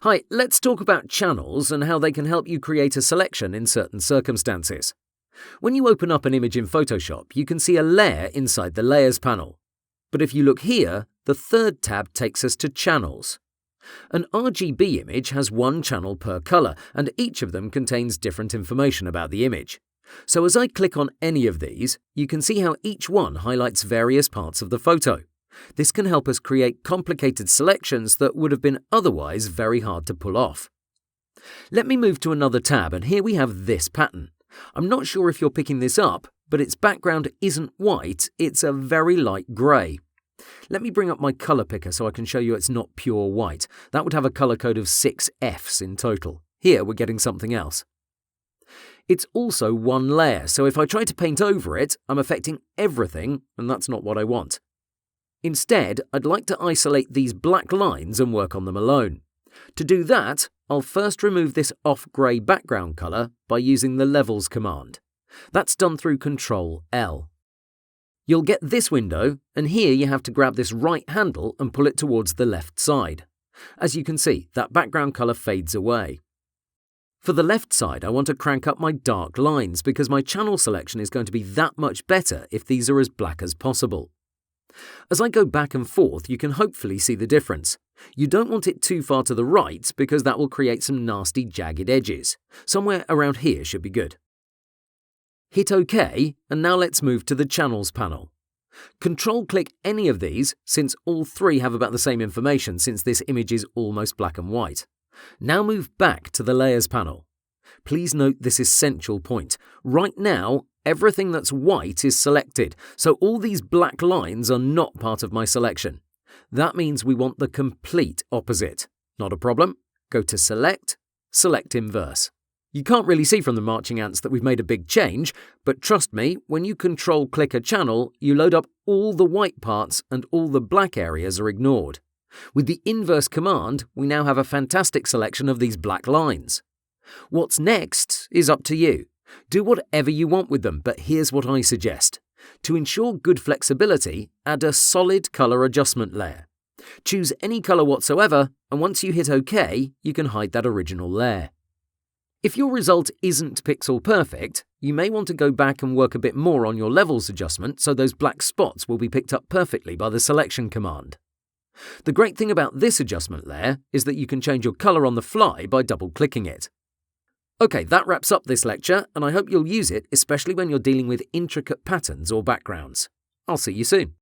Hi, let's talk about channels and how they can help you create a selection in certain circumstances. When you open up an image in Photoshop, you can see a layer inside the Layers panel. But if you look here, the third tab takes us to Channels. An RGB image has one channel per color, and each of them contains different information about the image. So as I click on any of these, you can see how each one highlights various parts of the photo. This can help us create complicated selections that would have been otherwise very hard to pull off. Let me move to another tab, and here we have this pattern. I'm not sure if you're picking this up, but its background isn't white, it's a very light grey. Let me bring up my colour picker so I can show you it's not pure white. That would have a colour code of 6 Fs in total. Here we're getting something else. It's also one layer, so if I try to paint over it, I'm affecting everything, and that's not what I want. Instead, I'd like to isolate these black lines and work on them alone. To do that, I'll first remove this off-grey background colour by using the Levels command. That's done through Ctrl-L. You'll get this window, and here you have to grab this right handle and pull it towards the left side. As you can see, that background colour fades away. For the left side, I want to crank up my dark lines because my channel selection is going to be that much better if these are as black as possible. As I go back and forth, you can hopefully see the difference. You don't want it too far to the right because that will create some nasty jagged edges. Somewhere around here should be good. Hit OK, and now let's move to the Channels panel. Control-click any of these, since all three have about the same information since this image is almost black and white. Now move back to the Layers panel. Please note this essential point. Right now, everything that's white is selected, so all these black lines are not part of my selection. That means we want the complete opposite. Not a problem. Go to Select, Select Inverse. You can't really see from the marching ants that we've made a big change, but trust me, when you Control-click a channel, you load up all the white parts and all the black areas are ignored. With the Inverse command, we now have a fantastic selection of these black lines. What's next is up to you. Do whatever you want with them, but here's what I suggest. To ensure good flexibility, add a solid colour adjustment layer. Choose any colour whatsoever, and once you hit OK, you can hide that original layer. If your result isn't pixel perfect, you may want to go back and work a bit more on your levels adjustment so those black spots will be picked up perfectly by the selection command. The great thing about this adjustment layer is that you can change your colour on the fly by double-clicking it. Okay, that wraps up this lecture, and I hope you'll use it, especially when you're dealing with intricate patterns or backgrounds. I'll see you soon.